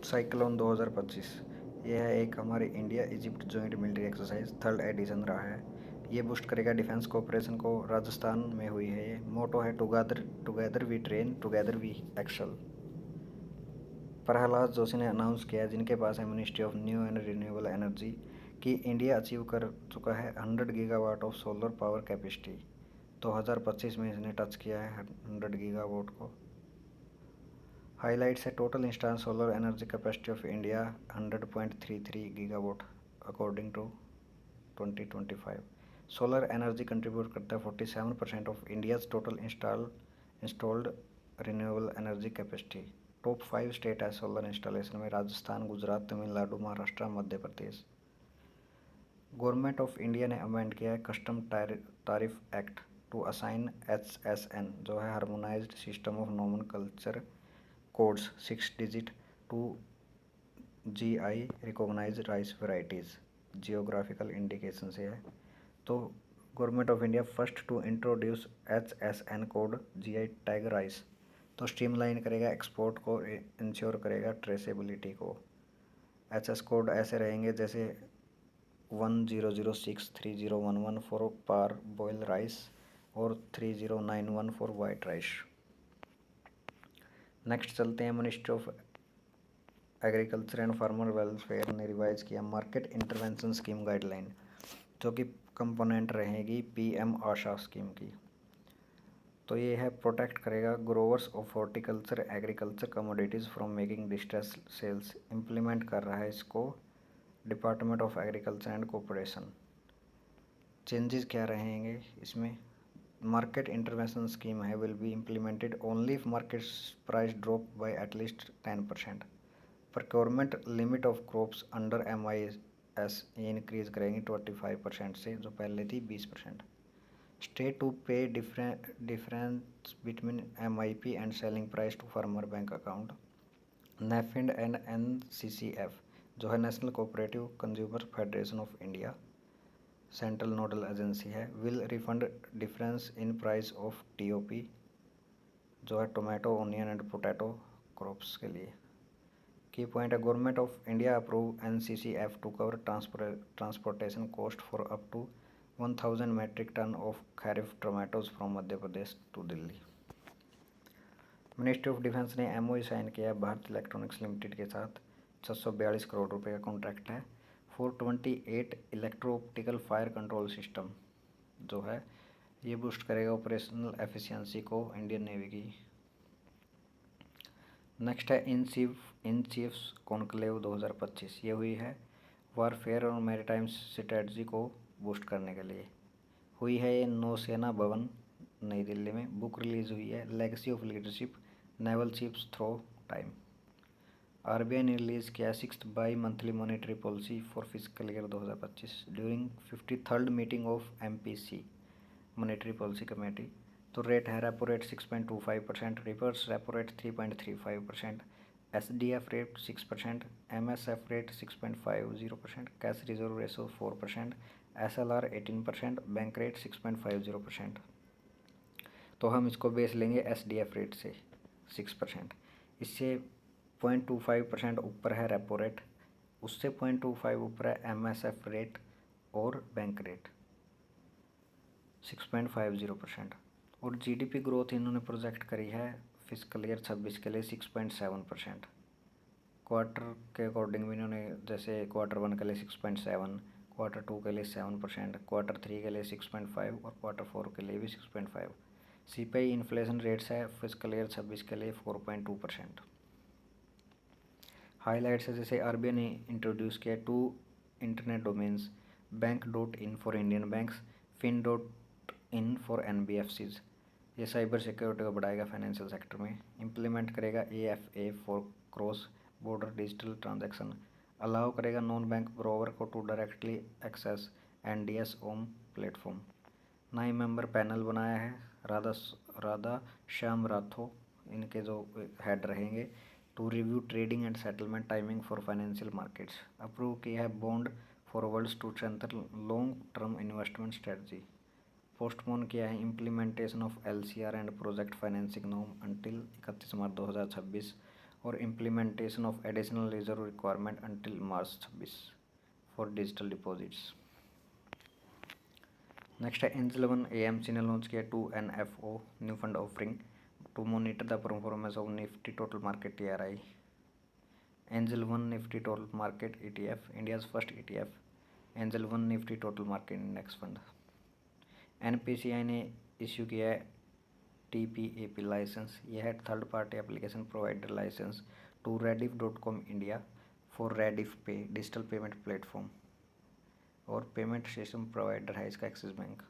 Cyclone 2025 यह है एक हमारे India Egypt joint military exercise third edition रहा है। ये बूस्ट करेगा डिफेंस कोऑपरेशन को। राजस्थान में हुई है। ये मोटो है together together we train together we excel. Prahlad Joshi ने अनाउंस किया, जिनके पास है ministry of new and renewable energy, कि इंडिया अचीव कर चुका है 100 gigawatt of solar power capacity. 2025 में इसने टच किया है 100 गीगावाट को। हाइलाइट्स है total installed solar energy capacity of India 100.33 gigawatt according to 2025। Solar energy contribute करता है 47% of India's total installed renewable energy capacity. Top 5 state है सोलर इंस्टॉलेशन में: Rajasthan, Gujarat, Tamil Nadu, Maharashtra, Madhya Pradesh. Government of India ने अमेंड किया है कस्टम तारिफ एक्ट टू असाइन HSN, जो है harmonised system of nomenclature codes 6 digit to GI recognise rice varieties. Geographical indication से है। तो government of India first to introduce HSN code GI tag rice. तो स्ट्रीमलाइन करेगा एक्सपोर्ट को, ensure करेगा traceability को। HS कोड ऐसे रहेंगे जैसे 10063011 फॉर पार बॉयल राइस और 3091 फॉर वाइट राइस। नेक्स्ट चलते हैं। Ministry of agriculture and farmer welfare ने रिवाइज किया मार्केट इंटरवेंशन स्कीम गाइडलाइन, जो कि कंपोनेंट रहेगी PM आशा स्कीम की। तो ये है प्रोटेक्ट करेगा growers of horticulture agriculture commodities from making distress sales. Implement कर रहा है इसको department of agriculture and cooperation. Changes क्या रहेंगे इसमें? मार्केट इंटरवेंशन स्कीम है will be implemented only if market price drop by at least 10%। Procurement limit of crops under MIS ये increase करेंगे 25% से, जो पहले थी 20%। Stay to pay difference between MIP and selling price to farmer bank account. NAFED and NCCF, जो है national cooperative consumer federation of India, central nodal agency है, will refund difference in price of TOP, जो है tomato, onion and potato crops के लिए। Key point है government of India approve NCCF to cover transportation cost for up to 1000 metric ton of kharif tomatoes from Madhya Pradesh to Delhi. Ministry of defence ने MOU sign किया है Bharat electronics limited के साथ। 642 करोड़ रुपए का कॉन्ट्रैक्ट है। 428 electro optical fire control system, जो है ये बूस्ट करेगा ऑपरेशनल एफिशिएंसी को इंडियन नेवी की। नेक्स्ट है इन चीफ्स कॉन्क्लेव 2025। ये हुई है वारफेयर और मैरीटाइम स्ट्रेटजी को बूस्ट करने के लिए। हुई है ये नौसेना भवन नई दिल्ली में। बुक रिलीज हुई है legacy of leadership naval chiefs through time. RBI ने रिलीज किया 6th bimonthly monetary policy for physical year 2025 during 53rd meeting of MPC monetary policy committee. तो रेट है repo rate 6.25%, reverse repo rate 3.35%, SDF rate 6%, MSF rate 6.50%, cash reserve ratio 4%, SLR 18%, bank rate 6.50%। तो हम इसको base लेंगे SDF rate से 6%। इससे 0.25% ऊपर है रेपो रेट, उससे 0.25 ऊपर है MSF रेट और बैंक रेट 6.50%। और GDP ग्रोथ इन्होंने प्रोजेक्ट करी है फिजिकल ईयर 26 के लिए 6.7%। क्वार्टर के अकॉर्डिंग भी इन्होंने, जैसे Q1 के लिए 6.7, Q2 के लिए 7%, Q3 के लिए 6.5 और Q4 के लिए भी 6.5। CPI इन्फ्लेशन रेट्स है फिजिकल ईयर 26 के लिए 4.2%। हाईलाइट्स है जैसे RBI ने इंट्रोड्यूस किया 2 internet domains, bank in for Indian banks, fin.in for NBFCs। ये साइबर सिक्योरिटी को बढ़ाएगा फाइनेंशियल सेक्टर में। इम्प्लीमेंट करेगा AFA for cross border digital transaction. Allow करेगा नॉन बैंक ब्रोवर को to directly access NDS OM platform. 9 member panel बनाया है। राधा श्याम राथो इनके जो हेड रहेंगे। To review trading and settlement timing for financial markets. Approve किया है bond forwards to strengthen long term investment strategy. Postpone किया है implementation of LCR and project financing norm until 31 March 2026। और implementation of additional reserve requirement until March 26 for digital deposits. Next है Angel One AMC ने launch किया 2NFO new fund offering to monitor the performance of Nifty total market TRI। Angel One Nifty total market ETF, India's first ETF Angel One Nifty total market index fund. NPCI ने issue किया है TPAP licence, यह है third party application provider licence to Rediff.com India for Rediff Pay digital payment platform और payment system provider है इसका Axis Bank.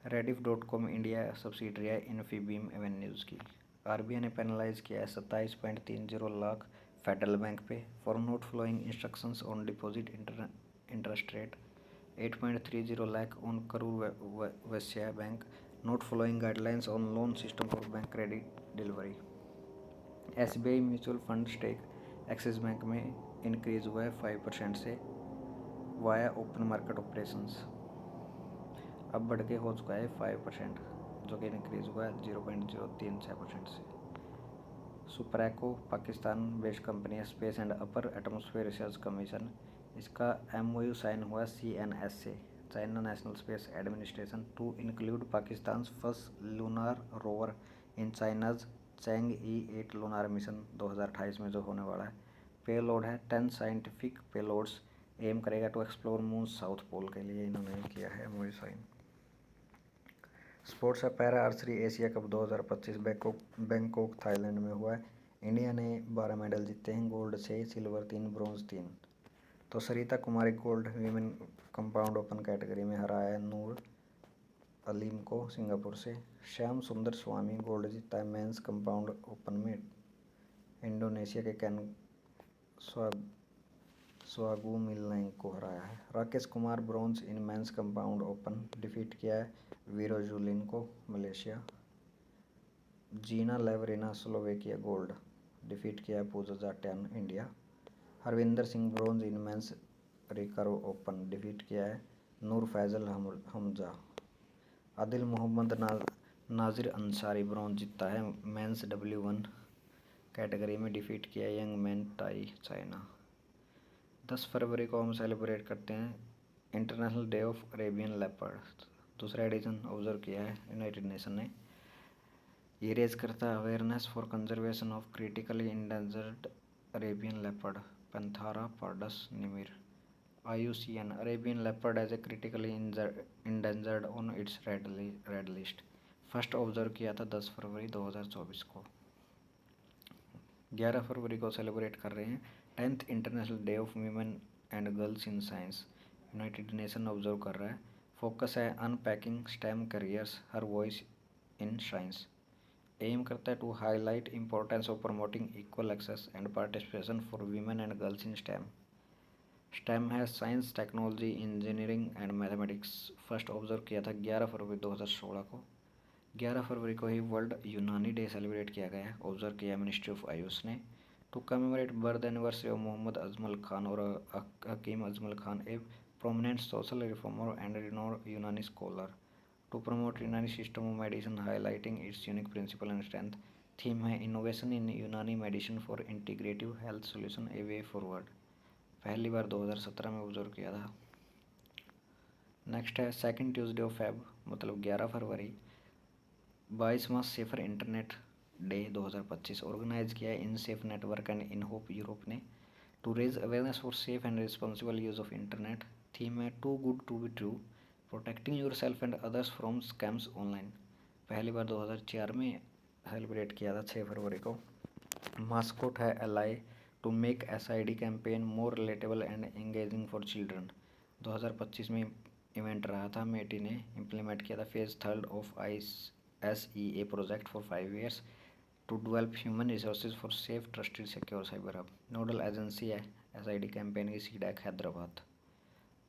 Rediff.com India subsidiary है इन्फीबीम एवेन्यूज़ की। RBI ने पेनलाइज किया है 27.30 lakh Federal Bank pay for not following instructions on deposit interest rate, 8.30 lakh on Karur Vysya Bank not following guidelines on loan system for bank credit delivery. SBI mutual fund stake axis bank में increase हुआ है 5% से via open market operations, अब बढ़ के हो चुका है 5%, जो कि इंक्रीज हुआ है 0.036% से। सुप्रेको पाकिस्तान बेस्ड कंपनी है space and upper atmosphere research commission, इसका MOU साइन हुआ CNS से China national space administration to include Pakistan first lunar rover in China's Chang'e 8 lunar mission 2028 में जो होने वाला है। पेलोड है 10 साइंटिफिक पेलोड्स, एम करेगा to explore moon south pole के लिए इन्होंने किया है MOU साइन। स्पोर्ट्स है para archery Asia cup 2025 Bangkok Thailand में हुआ है। इंडिया ने 12 मेडल जीते हैं, गोल्ड 6, सिल्वर 3, ब्रॉन्ज 3। तो Sarita Kumari gold women compound open category में हराया है नूर अलीम को सिंगापुर से। श्याम सुंदर स्वामी गोल्ड जीता है मेंस कंपाउंड ओपन में, इंडोनेशिया के कैन स्वागुमिलैंग को हराया है। Rakesh Kumar bronze in men's compound open defeat किया है वीरोजुलिन को मलेशिया। जीना लेवरिना स्लोवेकिया गोल्ड डिफीट किया है Pooja Jatyan India. Harvinder Singh bronze in men's recurve open defeat किया है नूर फैजल हमजा। आदिल मोहम्मद नाजिर अंसारी ब्रॉन्ज जीता है मेंस W1 कैटेगरी में, डिफीट किया है यंग मैन टाई चाइना। 10 फरवरी को हम सेलिब्रेट करते हैं international day of Arabian leopard, दूसरा एडिशन ऑब्जर्व किया है यूनाइटेड नेशन ने। ये रेज करता है awareness for conservation of critically endangered Arabian leopard Panthera pardus nimr. IUCN Arabian leopard as a critically endangered on its red list, first observe किया था 10 फरवरी 2024 को। 11 फरवरी को सेलिब्रेट कर रहे हैं 10th international day of women and girls in science, United Nation observe कर रहा है। फोकस है unpacking STEM careers her voice in science, aim करता है to highlight importance of promoting equal access and participation for women and girls in STEM. STEM है science technology engineering and mathematics, first observe किया था 11 फरवरी 2016 को। 11 फरवरी को ही वर्ल्ड यूनानी डे सेलिब्रेट किया गया है, ऑब्जर्व किया मिनिस्ट्री ऑफ आयुष ने to commemorate birth anniversary of Mohammad Ajmal Khan और Hakim Ajmal Khan, a prominent social reformer and renowned Unani scholar, to promote Unani system of medicine highlighting its unique principle and strength. Theme है innovation in Unani medicine for integrative health solution a way forward, पहली बार 2017 में observe किया था। Next है second Tuesday of Feb मतलब 11 फरवरी 22वां सेफर इंटरनेट डे 2025 ऑर्गेनाइज किया है Insafe network and INHOPE Europe ने to raise awareness for safe and responsible use of internet. Theme है too good to be true, protecting yourself and others from scams online, पहली बार 2004 में celebrate किया था 6 फरवरी को। Mascot है Ally to make SID campaign more relatable and engaging for children, 2025 में event रहा था, मेटी ने इम्प्लीमेंट किया था phase 3 of SEA project for 5 years to develop human resources for safe trusted secure cyber hub. Nodal agency है SID campaign की CDAC Hyderabad.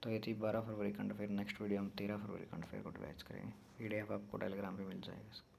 तो ये थी 12 फरवरी करंट अफेयर। नेक्स्ट वीडियो हम 13 फरवरी करंट अफेयर को डिवाइस करेंगे, PDF आपको टेलीग्राम पे मिल जाएगा।